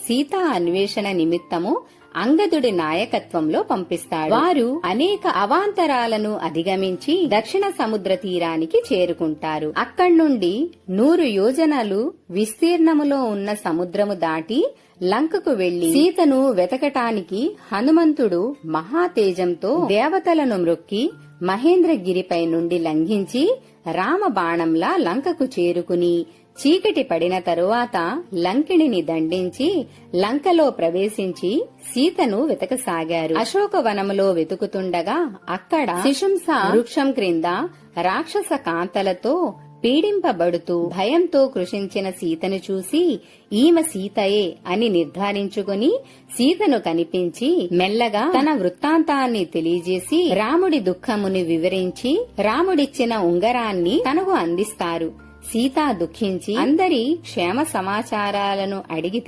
సీతా అన్వేషణ నిమిత్తము అంగదుడి నాయకత్వంలో పంపిస్తాడు. వారు అనేక అవాంతరాలను అధిగమించి దక్షిణ సముద్ర తీరానికి చేరుకుంటారు. అక్కడ్నుండి 100 యోజనాలు విస్తీర్ణములో ఉన్న సముద్రము దాటి లంకకు వెళ్లి సీతను వెతకటానికి హనుమంతుడు మహాతేజంతో దేవతలను మ్రొక్కి మహేంద్రగిరిపై నుండి లంఘించి రామబాణంలా లంకకు చేరుకుని చీకటి పడిన తరువాత లంకిణిని దండించి లంకలో ప్రవేశించి సీతను వెతకసాగారు. అశోకవనములో వెతుకుతుండగా అక్కడ శిశుంస వృక్షం క్రింద రాక్షస కాంతలతో పీడింపబడుతూ భయంతో కృషించిన సీతను చూసి ఈమె సీతయే అని నిర్ధారించుకుని సీతను కనిపించి మెల్లగా తన వృత్తాంతాన్ని తెలియజేసి రాముడి దుఃఖముని వివరించి రాముడిచ్చిన ఉంగరాన్ని తనకు అందిస్తారు. సీత దుఃఖించి అందరి క్షేమ సమాచారాలను అడిగి